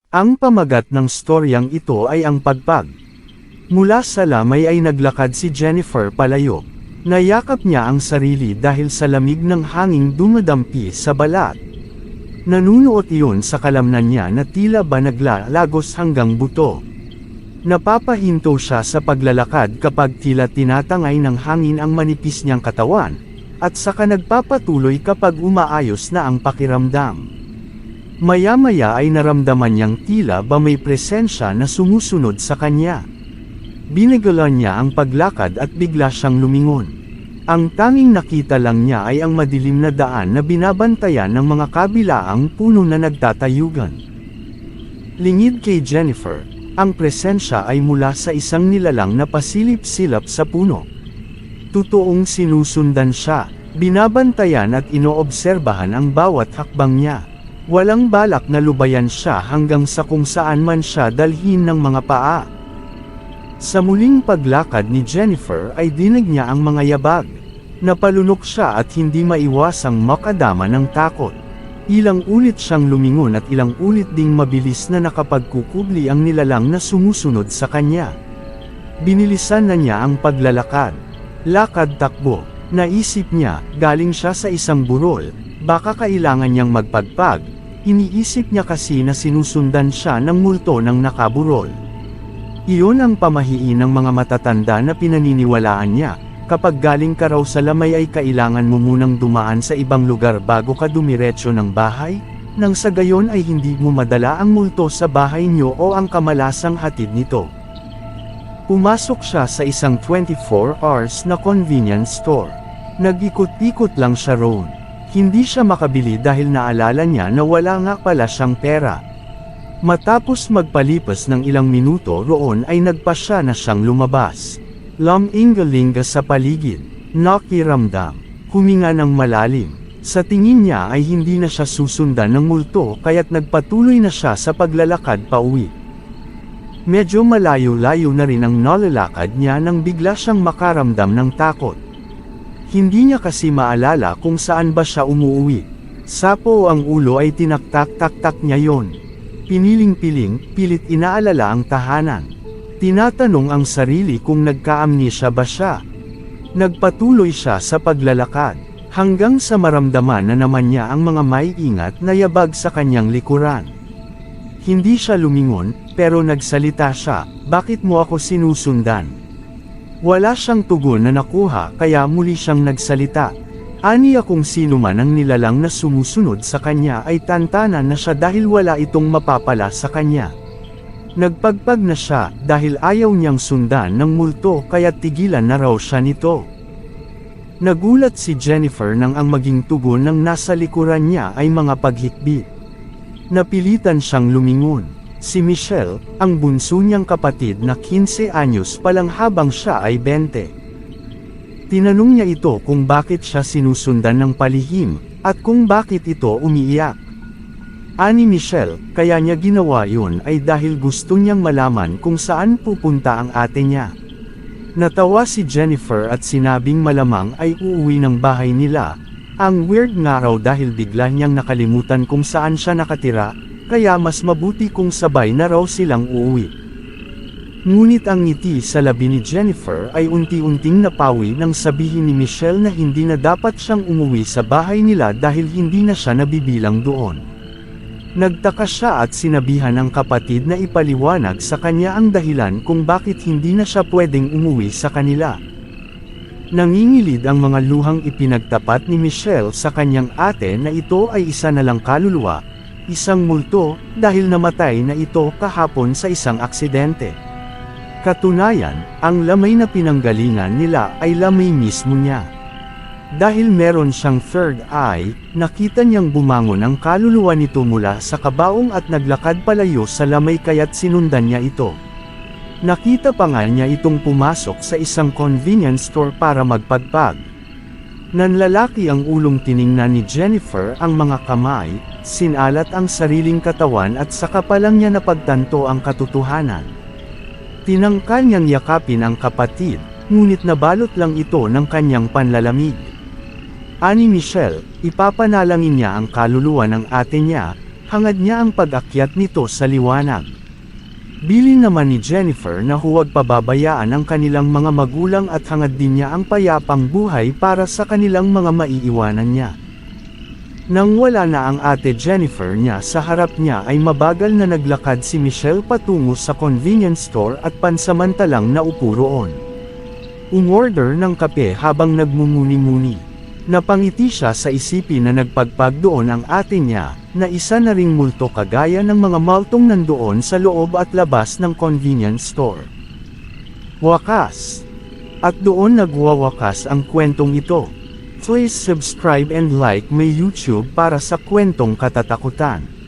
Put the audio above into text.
Ang pamagat ng storyang ito ay ang pagpag. Mula sa lamay ay naglakad si Jennifer palayo. Nayakap niya ang sarili dahil sa lamig ng hanging dumadampi sa balat. Nanunuot iyon sa kalamnan niya na tila ba naglalagos hanggang buto. Napapahinto siya sa paglalakad kapag tila tinatangay ng hangin ang manipis niyang katawan, at saka nagpapatuloy kapag umaayos na ang pakiramdam. Maya-maya ay naramdaman niyang tila ba may presensya na sumusunod sa kanya. Binagalan niya ang paglakad at bigla siyang lumingon. Ang tanging nakita lang niya ay ang madilim na daan na binabantayan ng mga kabilaang puno na nagtatayugan. Lingid kay Jennifer, ang presensya ay mula sa isang nilalang na pasilip-silap sa puno. Totoong sinusundan siya, binabantayan at inoobserbahan ang bawat hakbang niya. Walang balak na lubayan siya hanggang sa kung saan man siya dalhin ng mga paa. Sa muling paglakad ni Jennifer ay dinig niya ang mga yabag. Napalunok siya at hindi maiwasang makadama ng takot. Ilang ulit siyang lumingon at ilang ulit ding mabilis na nakapagkukubli ang nilalang na sumusunod sa kanya. Binilisan na niya ang paglalakad. Lakad-takbo. Naisip niya, galing siya sa isang burol, baka kailangan niyang magpagpag. Iniisip niya kasi na sinusundan siya ng multo ng nakaburol. Iyon ang pamahiin ng mga matatanda na pinaniniwalaan niya, kapag galing ka raw sa lamay ay kailangan mo munang dumaan sa ibang lugar bago ka dumiretso ng bahay, nang sa gayon ay hindi mo madala ang multo sa bahay niyo o ang kamalasang hatid nito. Pumasok siya sa isang 24 hours na convenience store. Nag-ikot-ikot lang siya roon. Hindi siya makabili dahil naalala niya na wala nga pala siyang pera. Matapos magpalipas ng ilang minuto roon ay nagpasya na siyang lumabas. Lumingalinga sa paligid. Nakiramdam. Huminga ng malalim. Sa tingin niya ay hindi na siya susundan ng multo kaya't nagpatuloy na siya sa paglalakad pauwi. Medyo malayo-layo na rin ang nalalakad niya nang bigla siyang makaramdam ng takot. Hindi niya kasi maalala kung saan ba siya umuwi. Sapo ang ulo ay tinaktak-tak-tak niya yon. Piniling-piling, pilit inaalala ang tahanan. Tinatanong ang sarili kung nagka-amnesia ba siya. Nagpatuloy siya sa paglalakad, hanggang sa maramdaman na naman niya ang mga may ingat na yabag sa kanyang likuran. Hindi siya lumingon, pero nagsalita siya, "Bakit mo ako sinusundan?" Wala siyang tugon na nakuha kaya muli siyang nagsalita. Aniya kung sino man ang nilalang na sumusunod sa kanya ay tantanan na siya dahil wala itong mapapala sa kanya. Nagpagpag na siya dahil ayaw niyang sundan ng multo kaya tigilan na raw siya nito. Nagulat si Jennifer nang ang maging tugon ng nasa likuran niya ay mga paghikbi. Napilitan siyang lumingon. Si Michelle, ang bunso niyang kapatid na 15 anyos pa lang habang siya ay 20. Tinanong niya ito kung bakit siya sinusundan ng palihim, at kung bakit ito umiiyak. Ani Michelle, kaya niya ginawa yun ay dahil gusto niyang malaman kung saan pupunta ang ate niya. Natawa si Jennifer at sinabing malamang ay uuwi ng bahay nila. Ang weird nga raw dahil bigla niyang nakalimutan kung saan siya nakatira, kaya mas mabuti kung sabay na raw silang uuwi. Ngunit ang ngiti sa labi ni Jennifer ay unti-unting napawi nang sabihin ni Michelle na hindi na dapat siyang umuwi sa bahay nila dahil hindi na siya nabibilang doon. Nagtaka siya at sinabihan ng kapatid na ipaliwanag sa kanya ang dahilan kung bakit hindi na siya pwedeng umuwi sa kanila. Nangingilid ang mga luhang ipinagtapat ni Michelle sa kanyang ate na ito ay isa na lang kaluluwa, isang multo, dahil namatay na ito kahapon sa isang aksidente. Katunayan, ang lamay na pinanggalingan nila ay lamay mismo niya. Dahil meron siyang third eye, nakita niyang bumangon ang kaluluwa nito mula sa kabaong at naglakad palayo sa lamay kaya't sinundan niya ito. Nakita pa nga niya itong pumasok sa isang convenience store para magpagpag. Nanlalaki ang ulong tiningnan ni Jennifer ang mga kamay, sinalat ang sariling katawan at saka pa lang niya napagtanto ang katotohanan. Tinangkal niyang yakapin ang kapatid, ngunit nabalot lang ito ng kanyang panlalamig. Ani Michelle, ipapanalangin niya ang kaluluwa ng ate niya, Hangad niya ang pag-akyat nito sa liwanag. Bilin naman ni Jennifer na huwag pababayaan ang kanilang mga magulang at hangad din niya ang payapang buhay para sa kanilang mga maiiwanan niya. Nang wala na ang ate Jennifer niya sa harap niya ay mabagal na naglakad si Michelle patungo sa convenience store at pansamantalang naupo roon. Umorder ng kape habang nagmumuni-muni. Napangiti siya sa isipin na nagpagpag doon ang ate niya, na isa na ring multo kagaya ng mga multong nandoon sa loob at labas ng convenience store. Wakas! At doon nagwawakas ang kwentong ito. Please subscribe and like my YouTube para sa kwentong katatakutan.